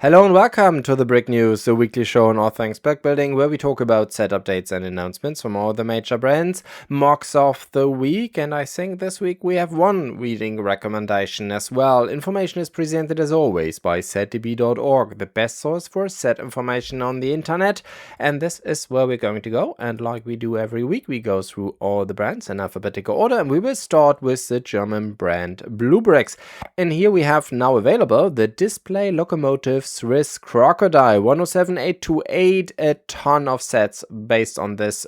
Hello and welcome to the Brick News, the weekly show on all things brick building, where we talk about set updates and announcements from all the major brands, MOCs of the week, and I think this week we have one reading recommendation as well. Information is presented as always by setdb.org, the best source for set information on the internet, and this is where we're going to go, and like we do every week, we go through all the brands in alphabetical order, and we will start with the German brand BlueBrixx. And here we have now available the display locomotive Swiss Crocodile 107828, a ton of sets based on this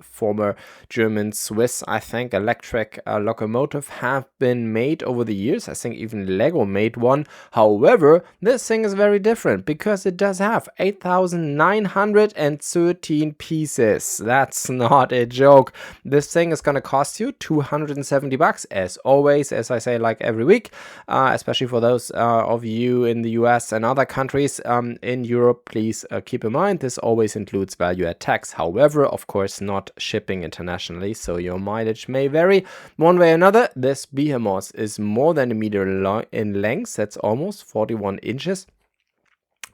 former German Swiss, I think, electric locomotive have been made over the years. I think even Lego made one. However, this thing is very different because it does have 8,913 pieces. That's not a joke. This thing is going to cost you $270 as always, as I say like every week, especially for those of you in the US and other countries in Europe. Please keep in mind this always includes value add tax. However, of course, not shipping internationally, so your mileage may vary one way or another. This behemoth is more than a meter in length. That's almost 41 inches.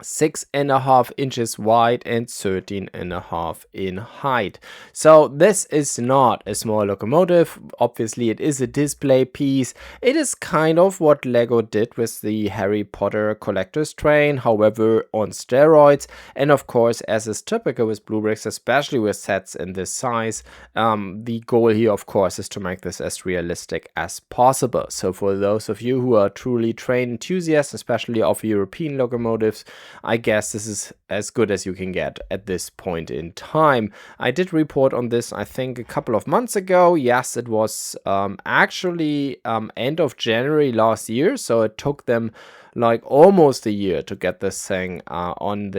6.5 inches wide and 13.5 in height. So this is not a small locomotive. Obviously it is a display piece. It is kind of what Lego did with the Harry Potter collector's train, however on steroids. And of course, as is typical with BlueBrixx, especially with sets in this size, the goal here of course is to make this as realistic as possible. So for those of you who are truly train enthusiasts, especially of European locomotives, I guess this is as good as you can get at this point in time. I did report on this, I think, a couple of months ago. Yes, it was actually end of January last year, so it took them like almost a year to get this thing on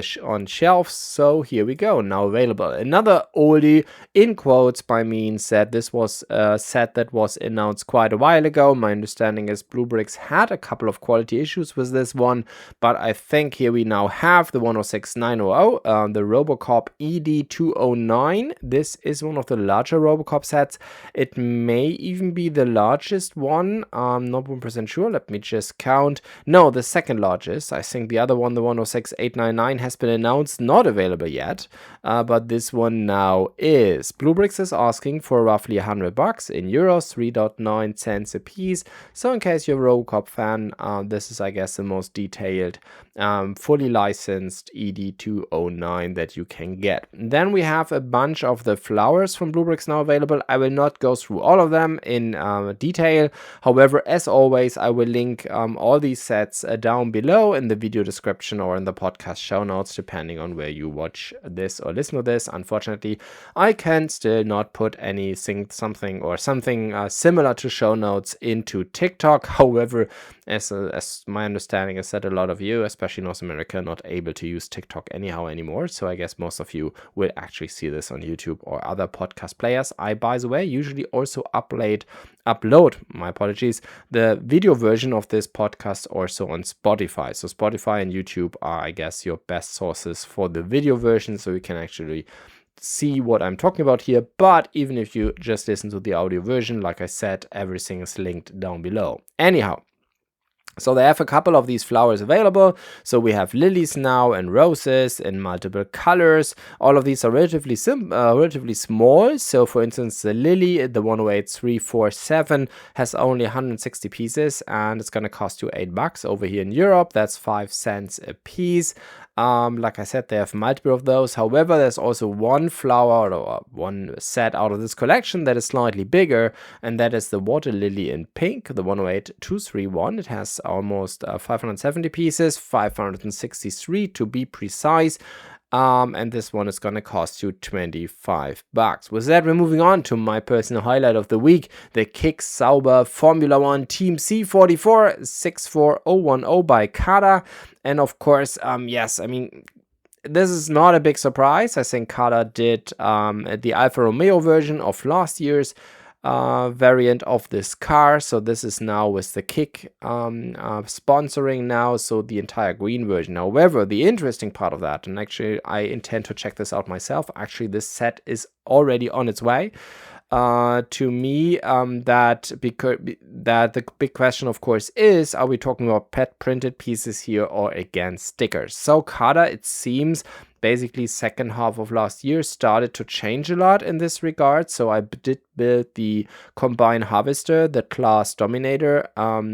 shelves. So here we go, now available. Another oldie in quotes by means that this was a set that was announced quite a while ago. My understanding is BlueBrixx had a couple of quality issues with this one, but I think here we now have the 106900, the Robocop ED209. This is one of the larger Robocop sets. It may even be the largest one. I'm not 1% sure. Let me just count. No, the second largest. I think the other one, the 106899, has been announced, not available yet, but this one now is. BlueBrixx is asking for roughly $100 in euros, 3.9 cents a piece. So in case you're a Robocop fan, this is, I guess, the most detailed, fully licensed ED209 that you can get. Then we have a bunch of the flowers from BlueBrixx now available. I will not go through all of them in detail. However, as always, I will link all these sets down below in the video description or in the podcast show notes, depending on where you watch this or listen to this. Unfortunately, I can still not put something similar to show notes into TikTok. However, as my understanding is that a lot of you, especially North America, are not able to use TikTok anyhow anymore. So I guess most of you will actually see this on YouTube or other podcast players. I, by the way, usually also upload, my apologies, the video version of this podcast also on Spotify. So Spotify and YouTube are, I guess, your best sources for the video version, so you can actually see what I'm talking about here. But even if you just listen to the audio version, like I said, everything is linked down below. Anyhow, so they have a couple of these flowers available. So we have lilies now and roses in multiple colors. All of these are relatively small. So for instance, the lily, the 108347, has only 160 pieces and it's going to cost you $8 over here in Europe. That's 5 cents a piece. Like I said, they have multiple of those. However, there's also one flower or one set out of this collection that is slightly bigger, and that is the water lily in pink, the 108231. It has almost 570 pieces, 563 to be precise. And this one is going to cost you $25. With that, we're moving on to my personal highlight of the week, the Kick Sauber Formula 1 Team C44 64010 by CaDA. And of course, yes, I mean, this is not a big surprise. I think CaDA did the Alfa Romeo version of last year's variant of this car. So this is now with the Kick sponsoring now, so the entire green version. However, the interesting part of that, and actually I intend to check this out myself, actually this set is already on its way. to me, that the big question, of course, is, are we talking about pet printed pieces here or again stickers? So CaDA, it seems, basically second half of last year started to change a lot in this regard. So I did build the Combine Harvester, the Class Dominator,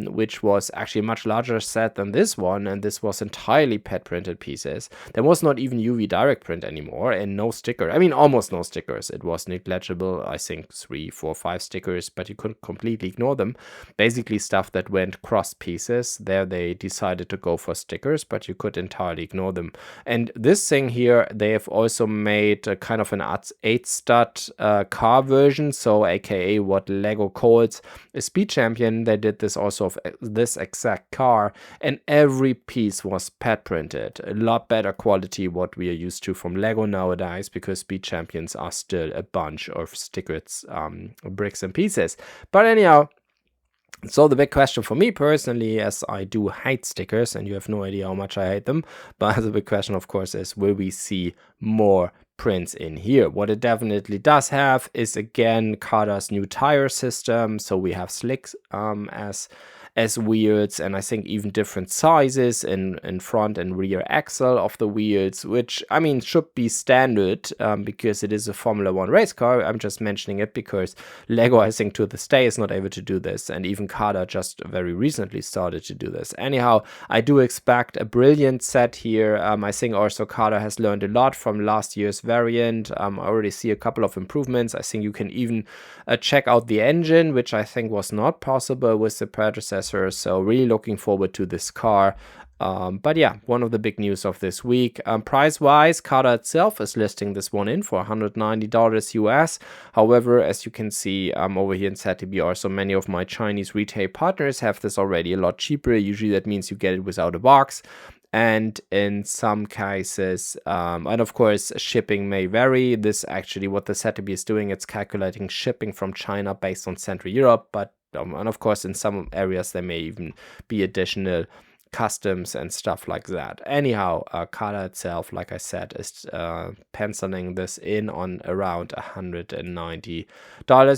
which was actually a much larger set than this one, and this was entirely pet printed pieces. There was not even UV direct print anymore, and no sticker. I mean, almost no stickers. It was negligible, I think 3, 4, 5 stickers, but you couldn't completely ignore them. Basically stuff that went cross pieces. There they decided to go for stickers, but you could entirely ignore them. And this thing here, they have also made a kind of an 8-stud car version, so aka what Lego calls a speed champion. They did this also of this exact car, and every piece was pet printed. A lot better quality what we are used to from Lego nowadays, because speed champions are still a bunch of stickers, bricks and pieces. But anyhow, so the big question for me personally, as I do hate stickers, and you have no idea how much I hate them, but the big question, of course, is will we see more prints in here? What it definitely does have is, again, CaDA's new tire system. So we have slicks as wheels, and I think even different sizes in front and rear axle of the wheels, which, I mean, should be standard because it is a Formula 1 race car. I'm just mentioning it because Lego, I think, to this day is not able to do this, and even CaDA just very recently started to do this. Anyhow, I do expect a brilliant set here. I think also CaDA has learned a lot from last year's variant. I already see a couple of improvements. I think you can even check out the engine, which I think was not possible with the predecessor. So really looking forward to this car. But yeah, one of the big news of this week. Price-wise, CaDA itself is listing this one in for $190 US. However, as you can see over here in ZTB, also many of my Chinese retail partners have this already a lot cheaper. Usually that means you get it without a box. And in some cases, and of course, shipping may vary. This actually, what the ZTB is doing, it's calculating shipping from China based on Central Europe. But and of course, in some areas, there may even be additional customs and stuff like that. Anyhow, CaDA itself, like I said, is penciling this in on around $190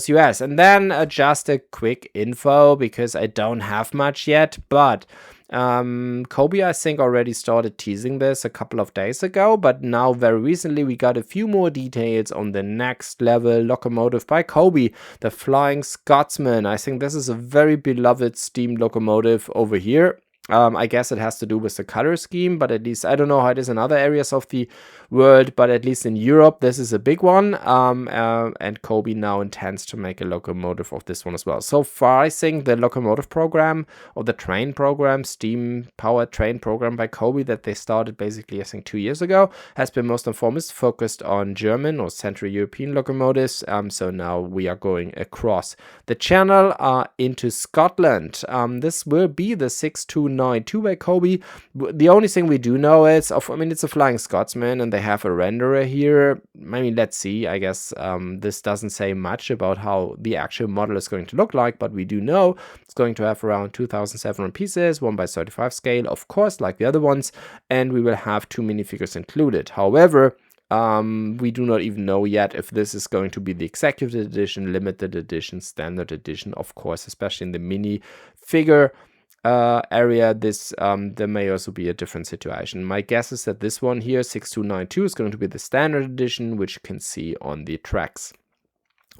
US. And then just a quick info, because I don't have much yet, but Cobi, I think, already started teasing this a couple of days ago, but now very recently we got a few more details on the next level locomotive by Cobi, the Flying Scotsman. I think this is a very beloved steam locomotive over here. I guess it has to do with the color scheme, but at least I don't know how it is in other areas of the world, but at least in Europe, this is a big one. And Cobi now intends to make a locomotive of this one as well. So far, I think the locomotive program or the train program, steam powered train program by Cobi that they started basically, I think, 2 years ago, has been most and foremost focused on German or Central European locomotives. So now we are going across the channel into Scotland. This will be the 6292 by Cobi. The only thing we do know is, I mean, it's a Flying Scotsman and they have a renderer here. I mean, let's see. I guess this doesn't say much about how the actual model is going to look like, but we do know it's going to have around 2,700 pieces, 1:35 scale, of course, like the other ones, and we will have 2 minifigures included. However, we do not even know yet if this is going to be the executive edition, limited edition, standard edition, of course, especially in the mini figure area. This there may also be a different situation. My guess is that this one here, 6292, is going to be the standard edition, which you can see on the tracks.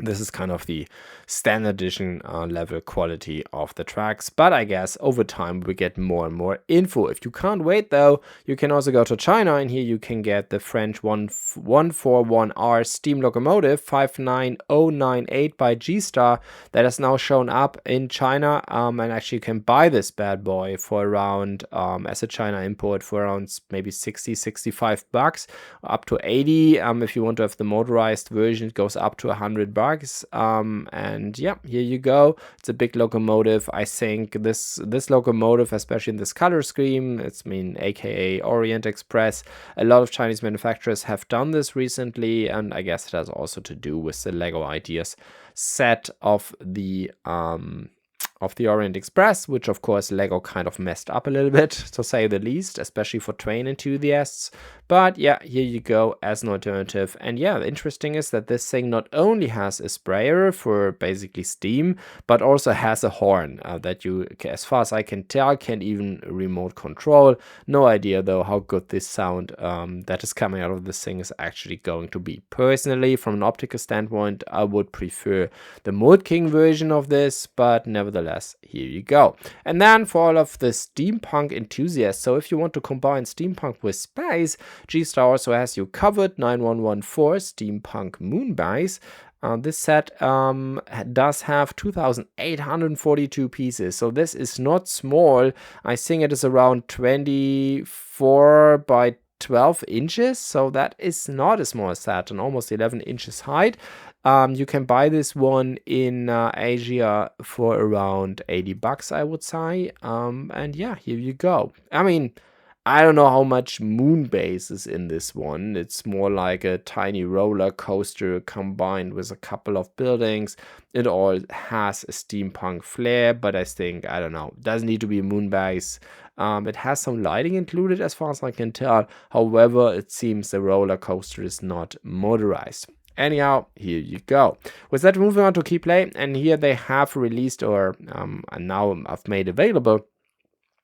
This is kind of the standard edition level quality of the tracks, but I guess over time we get more and more info. If you can't wait though, you can also go to China, and here you can get the French 141R steam locomotive 59098 by JIESTAR that has now shown up in China, and actually you can buy this bad boy for around, as a China import, for around maybe 60-65 bucks, up to 80. If you want to have the motorized version, it goes up to 100 bucks. And yeah, here you go. It's a big locomotive. I think this locomotive, especially in this color scheme, it's aka Orient Express, a lot of Chinese manufacturers have done this recently, and I guess it has also to do with the Lego Ideas set of the of the Orient Express, which of course LEGO kind of messed up a little bit, to say the least, especially for train enthusiasts. But yeah, here you go as an alternative. And yeah, the interesting is that this thing not only has a sprayer for basically steam, but also has a horn that you, as far as I can tell, can even remote control. No idea though how good this sound that is coming out of this thing is actually going to be. Personally, from an optical standpoint, I would prefer the Mould King version of this, but nevertheless, here you go. And then for all of the steampunk enthusiasts, so if you want to combine steampunk with space, JIESTAR also has you covered. 9114 Steampunk Moon Base. This set does have 2,842 pieces, so this is not small. I think it is around 24 by 12 inches, so that is not a small set, and almost 11 inches height. You can buy this one in Asia for around 80 bucks, I would say. And yeah, here you go. I mean, I don't know how much moon base is in this one. It's more like a tiny roller coaster combined with a couple of buildings. It all has a steampunk flair, but I think, I don't know, doesn't need to be a moon base. It has some lighting included as far as I can tell. However, it seems the roller coaster is not motorized. Anyhow, here you go. With that, moving on to Keeppley, and here they have released, or now I've made available,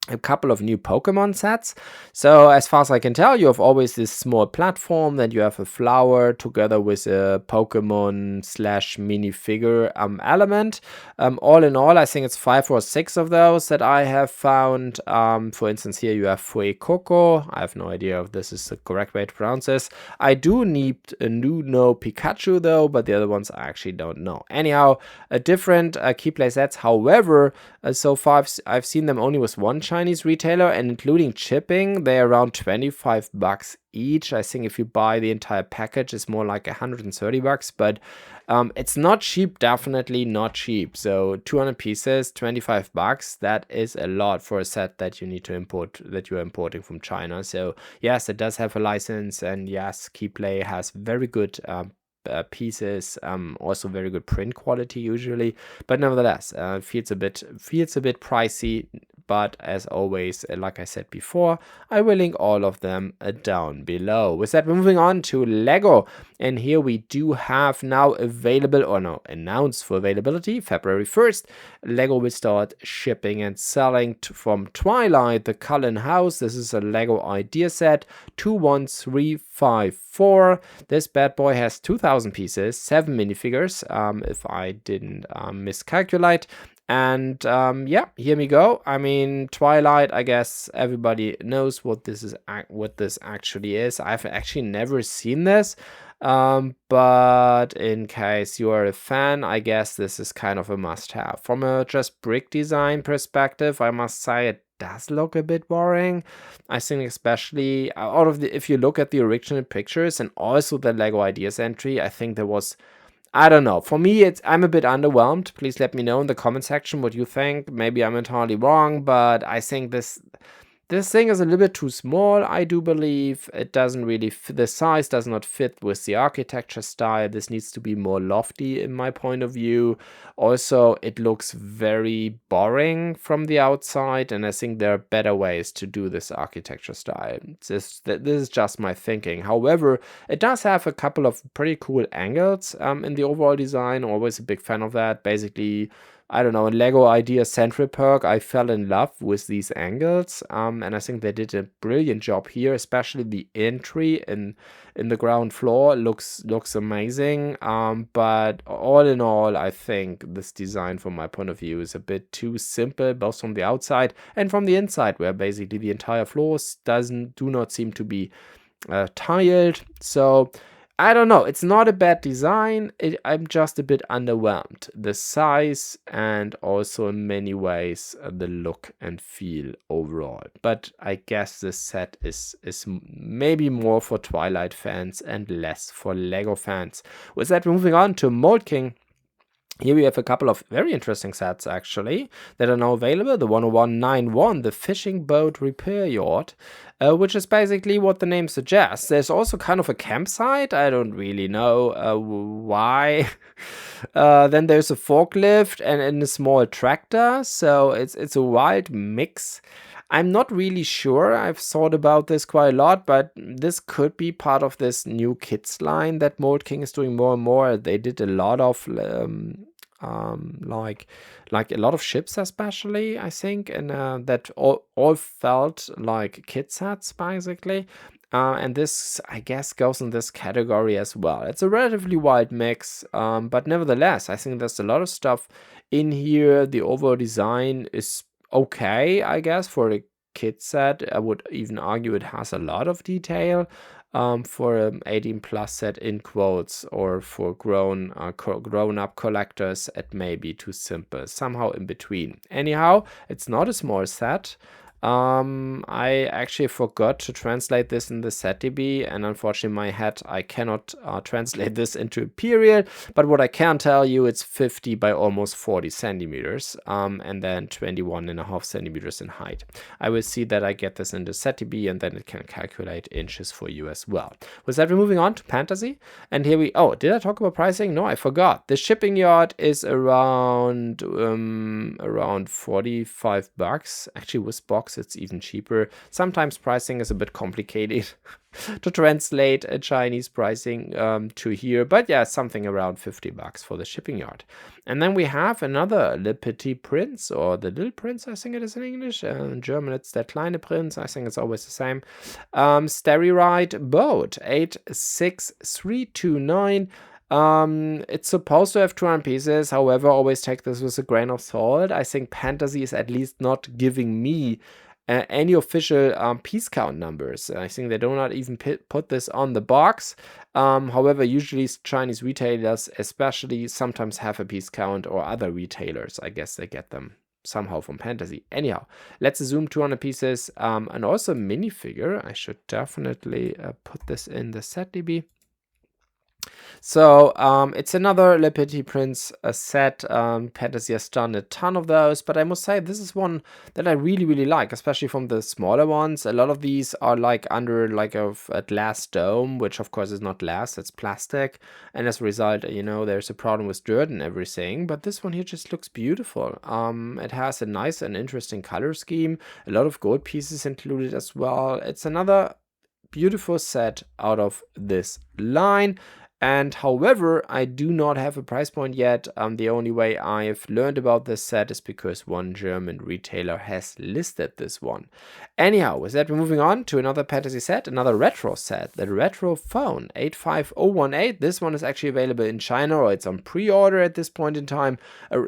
a couple of new Pokemon sets. So as far as I can tell, you have always this small platform, that you have a flower together with a Pokemon slash minifigure element. All in all, I think it's 5 or 6 of those that I have found. For instance, here you have Fuecoco. I have no idea if this is the correct way to pronounce this. I do need a Nuno Pikachu though, but the other ones I actually don't know. Anyhow, a different Keeppley sets. However, so far I've seen them only with one Chinese retailer, and including shipping, they're around 25 bucks each. I think if you buy the entire package, it's more like 130 bucks, but it's not cheap, definitely not cheap. So 200 pieces, 25 bucks, that is a lot for a set that you need to import, that you're importing from China. So yes, it does have a license, and yes, Keeppley has very good pieces, also very good print quality usually, but nevertheless, feels a bit pricey. But as always, like I said before, I will link all of them down below. With that, moving on to LEGO, and here we do have now available, or no, announced for availability, February 1st. LEGO will start shipping and selling from Twilight, the Cullen House. This is a LEGO idea set 21354. This bad boy has 2,000 pieces, 7 minifigures, if I didn't miscalculate. And yeah, here we go. I mean, Twilight, I guess everybody knows what this is, what this actually is. I've actually never seen this, but in case you are a fan, I guess this is kind of a must-have. From a just brick design perspective, I must say it does look a bit boring. I think especially out of the, if you look at the original pictures and also the LEGO Ideas entry, I think there was, I don't know. For me, I'm a bit underwhelmed. Please let me know in the comment section what you think. Maybe I'm entirely wrong, but I think this thing is a little bit too small, I do believe. It doesn't really fit, the size does not fit with the architecture style. This needs to be more lofty in my point of view. Also, it looks very boring from the outside, and I think there are better ways to do this architecture style. This is just my thinking. However, it does have a couple of pretty cool angles in the overall design. Always a big fan of that. Basically, I don't know, in LEGO Idea Central Perk, I fell in love with these angles, and I think they did a brilliant job here, especially the entry in the ground floor looks amazing, but all in all, I think this design from my point of view is a bit too simple, both from the outside and from the inside, where basically the entire floor do not seem to be tiled. So I don't know, it's not a bad design, I'm just a bit underwhelmed. The size and also in many ways the look and feel overall. But I guess this set is maybe more for Twilight fans and less for LEGO fans. With that, moving on to Mould King. Here we have a couple of very interesting sets actually that are now available. The 10191, the fishing boat repair yacht. which is basically what the name suggests. There's also kind of a campsite. I don't really know why. Then there's a forklift and a small tractor. So it's a wild mix. I'm not really sure. I've thought about this quite a lot, but this could be part of this new kits line that Mould King is doing more and more. They did a lot of like a lot of ships, especially, I think, and that all felt like kit sets basically. And this, I guess, goes in this category as well. It's a relatively wide mix, but nevertheless, I think there's a lot of stuff in here. The overall design is okay, I guess, for a kit set. I would even argue it has a lot of detail for an 18 plus set in quotes, or for grown up collectors it may be too simple, somehow in between. Anyhow, it's not a small set. I actually forgot to translate this in the ZDB, and unfortunately in my head I cannot translate this into a period, but what I can tell you, it's 50 by almost 40 centimeters, and then 21.5 centimeters in height. I will see that I get this into ZDB, and then it can calculate inches for you as well. With that, we're moving on to Pantasy, and here we, oh, did I talk about pricing? No, I forgot. The shipping yard is around 45 bucks. Actually, with box it's even cheaper. Sometimes pricing is a bit complicated to translate a Chinese pricing to here, but yeah, something around 50 bucks for the shipping yard. And then we have another Le Petit Prince, or the Little Prince, I think it is in English. In German it's der kleine Prinz. I think it's always the same. Starry-Ride boat 86329. It's supposed to have 200 pieces. However, always take this with a grain of salt. I think Pantasy is at least not giving me any official piece count numbers. I think they do not even put this on the box. However, usually Chinese retailers especially sometimes have a piece count, or other retailers, I guess they get them somehow from Pantasy. Anyhow, let's assume 200 pieces, and also a minifigure. I should definitely put this in the ZDB. So it's another Le Petit Prince set. Pantasy has done a ton of those, but I must say this is one that I really like, especially from the smaller ones. A lot of these are like under like a glass dome, which of course is not glass, it's plastic, and as a result, you know, there's a problem with dirt and everything. But this one here just looks beautiful. It has a nice and interesting color scheme, a lot of gold pieces included as well. It's another beautiful set out of this line. And however, I do not have a price point yet. The only way I've learned about this set is because one German retailer has listed this one. Anyhow, with that, we're moving on to another Pantasy set, another retro set, the Retro Phone 85018. This one is actually available in China, or it's on pre-order at this point in time,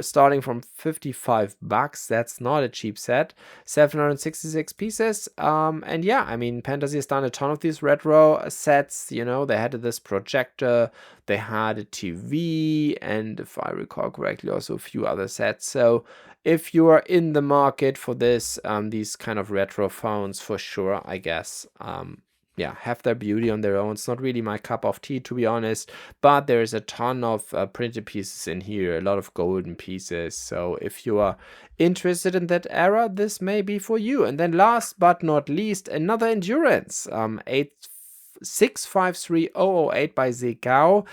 starting from 55 bucks. That's not a cheap set. 766 pieces. And yeah, I mean, Pantasy has done a ton of these retro sets. You know, they had this projector, they had a TV, and if I recall correctly, also a few other sets. So if you are in the market for this, these kind of retro phones, for sure, I guess, yeah, have their beauty on their own. It's not really my cup of tea, to be honest, but there's a ton of printed pieces in here, a lot of golden pieces. So if you are interested in that era, this may be for you. And then last but not least, another endurance, 653-008 by ZHEGAO.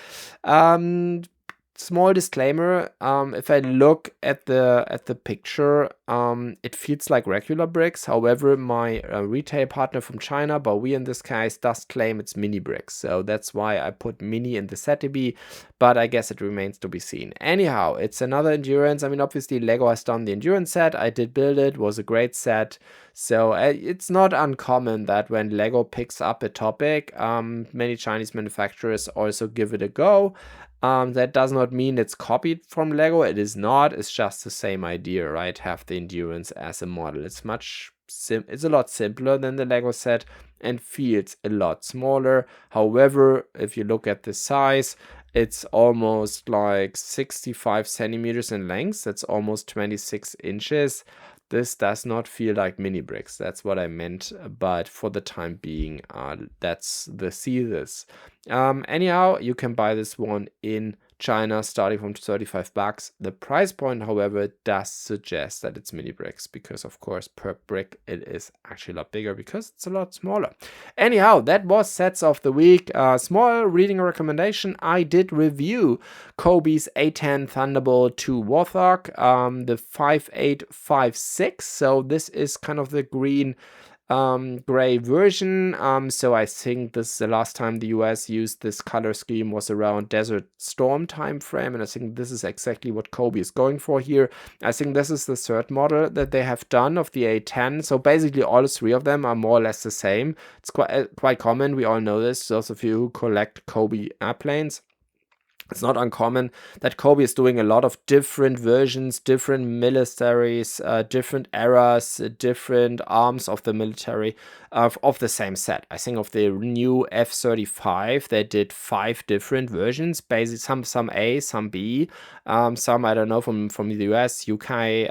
Small disclaimer, if I look at the picture, it feels like regular bricks. However, my retail partner from China, Bowie in this case, does claim it's mini bricks. So that's why I put mini in the ZDB, but I guess it remains to be seen. Anyhow, it's another endurance. I mean, obviously LEGO has done the endurance set. I did build it, was a great set. So it's not uncommon that when LEGO picks up a topic, many Chinese manufacturers also give it a go. That does not mean it's copied from LEGO. It is not. It's just the same idea, right? Have the endurance as a model. It's it's a lot simpler than the LEGO set and feels a lot smaller. However, if you look at the size, it's almost like 65 centimeters in length. That's almost 26 inches. This does not feel like mini bricks. That's what I meant. But for the time being, that's the thesis. Anyhow, you can buy this one in China, starting from $35. The price point, however, does suggest that it's mini bricks, because of course per brick it is actually a lot bigger because it's a lot smaller. Anyhow, that was sets of the week. Small reading recommendation: I did review Cobi's A10 Thunderbolt 2 Warthog, the 5856. So this is kind of the green gray version. So I think this is the last time the US used this color scheme was around Desert Storm time frame, and I think this is exactly what Cobi is going for here. I think this is the third model that they have done of the A10. So basically all three of them are more or less the same. It's quite common. We all know this. Those of you who collect Cobi airplanes, it's not uncommon that Cobi is doing a lot of different versions, different militaries, different eras, different arms of the military of the same set. I think of the new F-35, they did 5 different versions, basically some A, some B, some I don't know from the US, UK,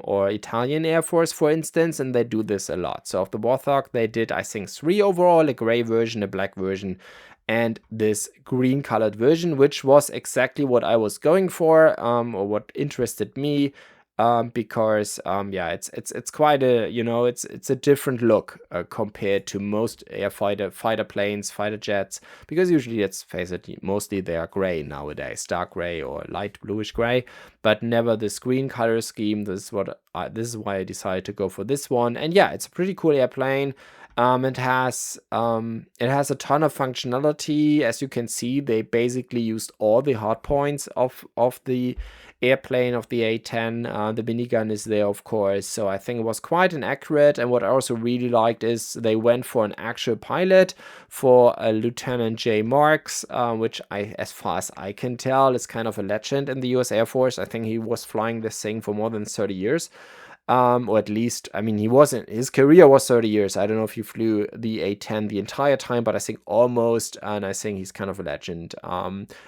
or Italian Air Force, for instance, and they do this a lot. So of the Warthog, they did I think 3 overall: a gray version, a black version, and this green colored version, which was exactly what I was going for, or what interested me, because yeah, it's quite a, you know, it's a different look compared to most fighter planes, fighter jets, because usually, let's face it, mostly they are gray nowadays, dark gray or light bluish gray, but never this green color scheme. This is why I decided to go for this one. And yeah, it's a pretty cool airplane. It has a ton of functionality. As you can see, they basically used all the hard points of the airplane, of the A10. The minigun is there, of course, so I think it was quite inaccurate. And what I also really liked is they went for an actual pilot, for a Lieutenant J. Marks, which as far as I can tell, is kind of a legend in the US Air Force. I think he was flying this thing for more than 30 years. Or at least, I mean, his career was 30 years. I don't know if he flew the A10 the entire time, but I think almost, and I think he's kind of a legend,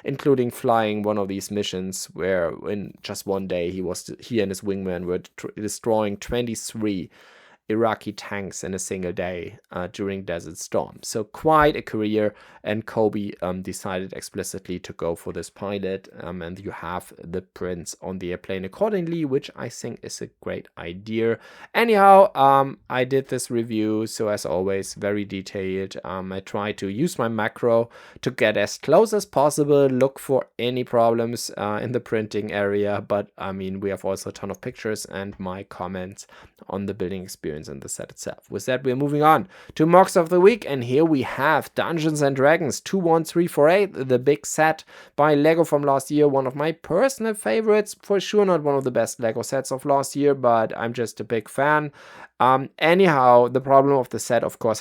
including flying one of these missions where in just one day he and his wingman were destroying 23 Iraqi tanks in a single day during Desert Storm. So quite a career, and Cobi decided explicitly to go for this pilot, and you have the prints on the airplane accordingly, which I think is a great idea. Anyhow, I did this review, so as always, very detailed. I try to use my macro to get as close as possible, look for any problems in the printing area, but I mean, we have also a ton of pictures and my comments on the building experience and the set itself. With that, we're moving on to MOCs of the week, and here we have Dungeons and Dragons 21348, the big set by LEGO from last year. One of my personal favorites, for sure not one of the best LEGO sets of last year, but I'm just a big fan. Anyhow, the problem of the set, of course,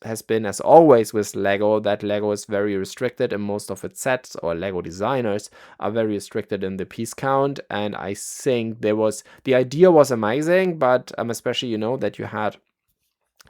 has been, as always with LEGO, that LEGO is very restricted in most of its sets, or LEGO designers are very restricted in the piece count. And I think the idea was amazing, but especially, you know, that you had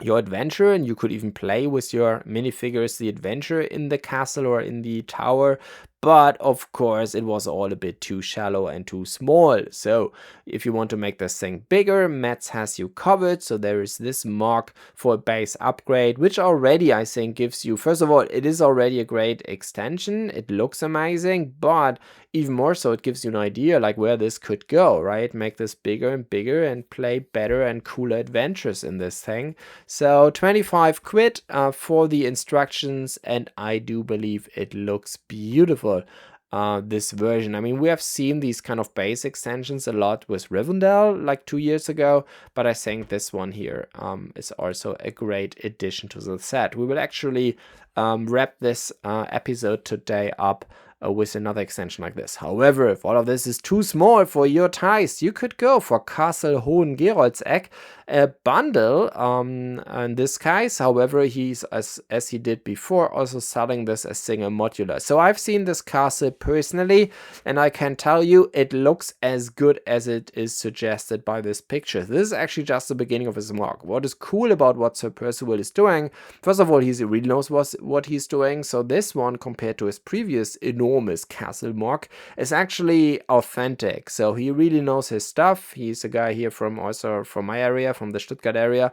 your adventure and you could even play with your minifigures the adventure in the castle or in the tower. But of course, it was all a bit too shallow and too small. So if you want to make this thing bigger, Mets has you covered. So there is this MOC for a base upgrade, which already, I think, gives you, first of all, it is already a great extension. It looks amazing, but even more so, it gives you an idea like where this could go, right? Make this bigger and bigger and play better and cooler adventures in this thing. So 25 quid for the instructions, and I do believe it looks beautiful. This version. I mean, we have seen these kind of base extensions a lot with Rivendell like 2 years ago, but I think this one here is also a great addition to the set. We will actually wrap this episode today up with another extension like this. However, if all of this is too small for your taste, you could go for Castle Hohengeroldzegg, a bundle in this case. However, he's, as he did before, also selling this as single modular. So I've seen this castle personally, and I can tell you it looks as good as it is suggested by this picture. This is actually just the beginning of his MOC. What is cool about what Sir Percival is doing, first of all, he really knows what he's doing. So this one, compared to his previous enormous castle MOC, is actually authentic. So he really knows his stuff. He's a guy here from my area, from the Stuttgart area,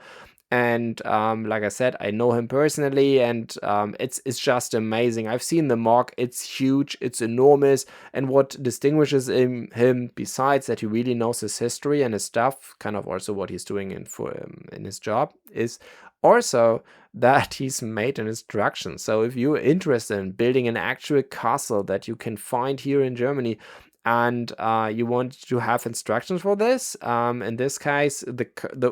And like I said, I know him personally, and it's just amazing. I've seen the MOC. It's huge, it's enormous, and what distinguishes him besides that he really knows his history and his stuff, kind of also what he's doing in his job, is also that he's made an instruction. So if you're interested in building an actual castle that you can find here in Germany, and you want to have instructions for this, in this case,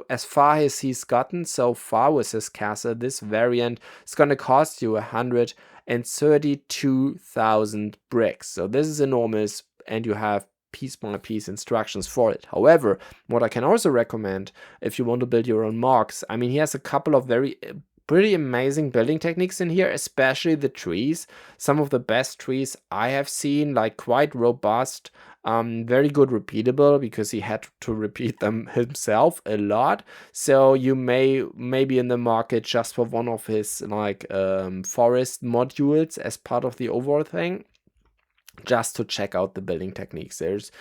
as far as he's gotten so far with his castle, this variant is going to cost you 132,000 bricks. So this is enormous, and you have piece by piece instructions for it. However, what I can also recommend if you want to build your own MOCs, I mean, he has a couple of pretty amazing building techniques in here, especially the trees. Some of the best trees I have seen, like quite robust, very good repeatable, because he had to repeat them himself a lot. So you may be in the market just for one of his like forest modules as part of the overall thing, just to check out the building techniques. There's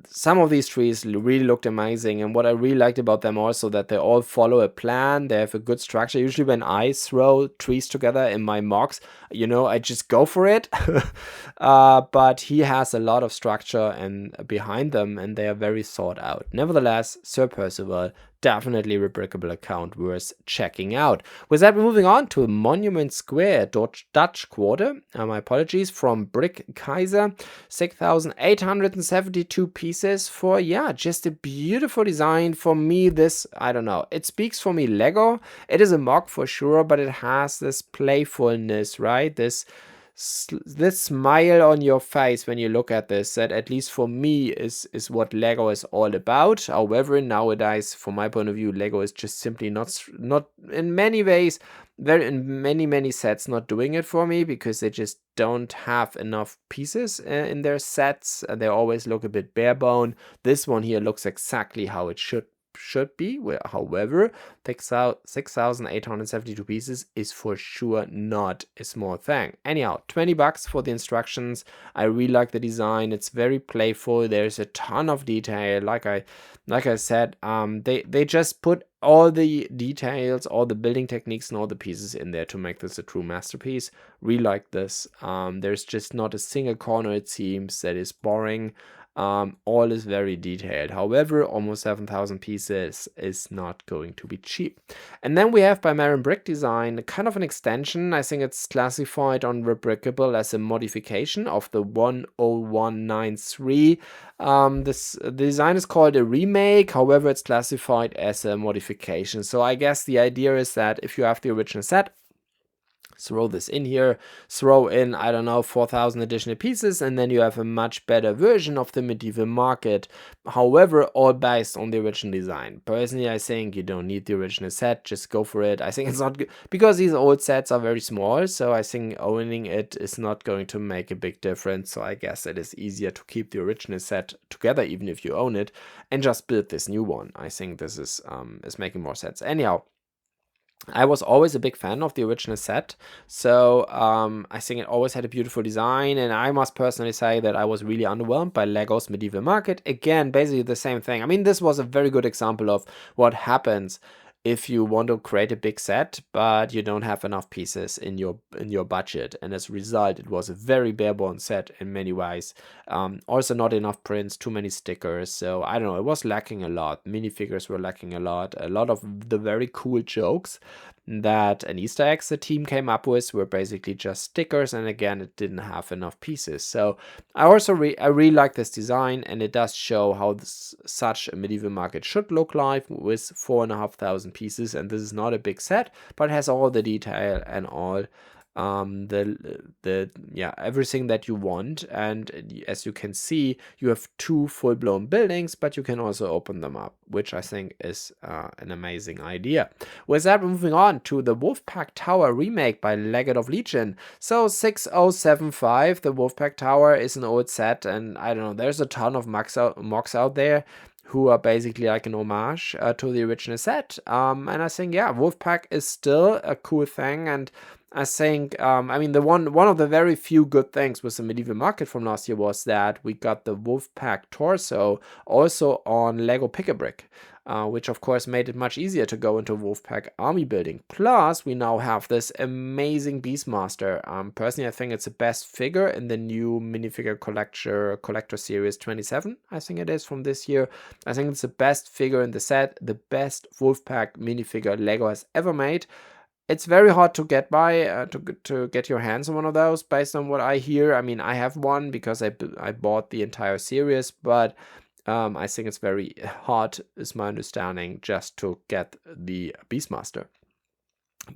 some of these trees really looked amazing, and what I really liked about them also, that they all follow a plan. They have a good structure. Usually when I throw trees together in my MOCs, you know, I just go for it. But he has a lot of structure and behind them, and they are very thought out. Nevertheless, Sir Percival, definitely a BlueBrixx account worth checking out. With that, we're moving on to Monument Square, Dutch Quarter. My apologies, from Brick Kaiser, 6,872 pieces for, yeah, just a beautiful design. For me, this, I don't know, it speaks for me Lego. It is a MOC for sure, but it has this playfulness, right? This smile on your face when you look at this, that at least for me is what Lego is all about. However, nowadays, from my point of view, Lego is just simply not in many ways, in many sets, not doing it for me, because they just don't have enough pieces in their sets. They always look a bit bare bone. This one here looks exactly how it should be. However, 6,872 pieces is for sure not a small thing. Anyhow, 20 bucks for the instructions. I really like the design. It's very playful. There's a ton of detail. Like I said, they just put all the details, all the building techniques, and all the pieces in there to make this a true masterpiece. Really like this. There's just not a single corner, it seems, that is boring. All is very detailed. However, almost 7,000 pieces is not going to be cheap. And then we have by Marin Brick Design, kind of an extension. I think it's classified on BlueBrixx as a modification of the 10193. The design is called a remake. However, it's classified as a modification. So I guess the idea is that if you have the original set, throw this in here, throw in, I don't know, 4,000 additional pieces, and then you have a much better version of the medieval market. However, all based on the original design. Personally, I think you don't need the original set, just go for it. I think it's not good, because these old sets are very small, so I think owning it is not going to make a big difference. So I guess it is easier to keep the original set together, even if you own it, and just build this new one. I think this is making more sense. Anyhow, I was always a big fan of the original set, so I think it always had a beautiful design, and I must personally say that I was really underwhelmed by Lego's medieval market. Again, basically the same thing. I mean, this was a very good example of what happens if you want to create a big set, but you don't have enough pieces in your budget, and as a result, it was a very bare-bone set in many ways. Also, not enough prints, too many stickers. So I don't know, it was lacking a lot. Minifigures were lacking a lot. A lot of the very cool jokes that an Easter eggs the team came up with were basically just stickers, and again, it didn't have enough pieces. So I really like this design, and it does show how such a medieval market should look like with 4,500 pieces. And this is not a big set, but it has all the detail and all everything that you want. And as you can see, you have two full-blown buildings, but you can also open them up, which I think is an amazing idea. With that, we're moving on to the Wolfpack Tower remake by Legate of Legion. So 6075, the Wolfpack Tower is an old set, and I don't know, there's a ton of MOCs out there who are basically like an homage to the original set. And I think, yeah, Wolfpack is still a cool thing, and I think, I mean, one of the very few good things with the medieval market from last year was that we got the Wolfpack torso also on Lego Pick-a-Brick, which of course made it much easier to go into Wolfpack army building. Plus, we now have this amazing Beastmaster. Personally, I think it's the best figure in the new minifigure collector series 27. I think it is from this year. I think it's the best figure in the set, the best Wolfpack minifigure Lego has ever made. It's very hard to get by, to get your hands on one of those, based on what I hear. I mean, I have one because I bought the entire series, but I think it's very hard, is my understanding, just to get the Beastmaster,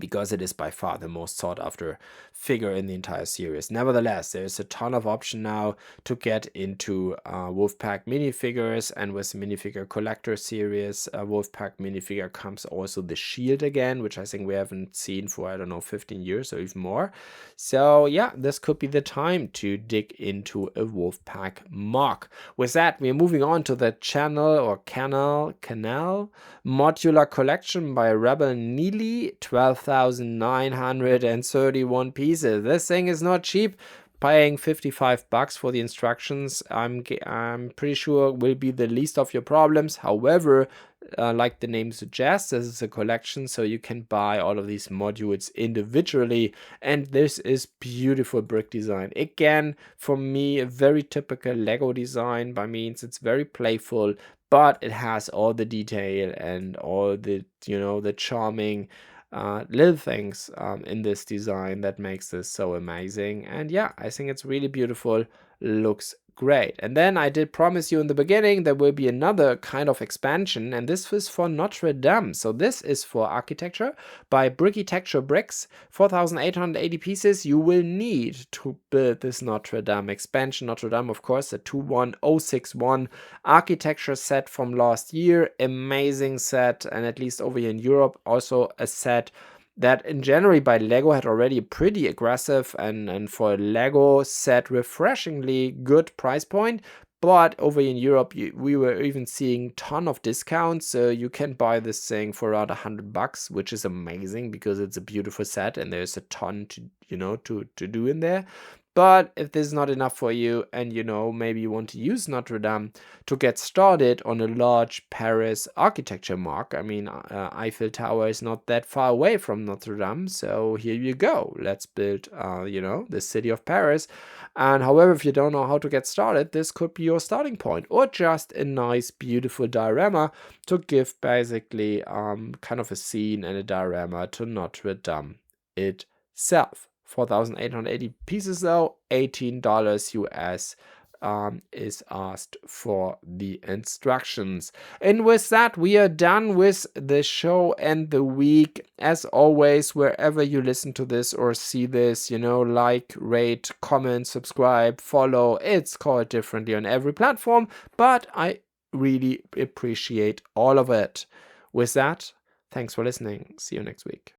because it is by far the most sought after figure in the entire series. Nevertheless, there's a ton of option now to get into Wolfpack minifigures, and with the minifigure collector series, Wolfpack minifigure comes also the shield again, which I think we haven't seen for, I don't know, 15 years or even more. So yeah, this could be the time to dig into a Wolfpack MOC. With that, we're moving on to the canal modular collection by Rebel Neely. 12,931 pieces. This thing is not cheap. Paying $55 for the instructions, I'm pretty sure will be the least of your problems. However, like the name suggests, this is a collection, so you can buy all of these modules individually, and this is beautiful brick design. Again, for me, a very typical Lego design. By means, it's very playful, but it has all the detail and all the, the charming little things in this design that makes this so amazing. And yeah, I think it's really beautiful, looks great. And then I did promise you in the beginning there will be another kind of expansion, and this is for Notre Dame. So this is for architecture by BlueBrixx. 4,880 pieces you will need to build this Notre Dame expansion. Notre Dame, of course, the 21061 architecture set from last year. Amazing set, and at least over here in Europe, also a set that in January by Lego had already a pretty aggressive and for a Lego set refreshingly good price point. But over in Europe, we were even seeing ton of discounts. So you can buy this thing for around $100, which is amazing because it's a beautiful set and there's a ton to to do in there. But if this is not enough for you, and maybe you want to use Notre Dame to get started on a large Paris architecture MOC. I mean, Eiffel Tower is not that far away from Notre Dame, so here you go. Let's build, the city of Paris. And however, if you don't know how to get started, this could be your starting point, or just a nice, beautiful diorama to give basically kind of a scene and a diorama to Notre Dame itself. 4,880 pieces though, $18 US is asked for the instructions. And with that, we are done with the show and the week. As always, wherever you listen to this or see this, like, rate, comment, subscribe, follow. It's called differently on every platform, but I really appreciate all of it. With that, thanks for listening. See you next week.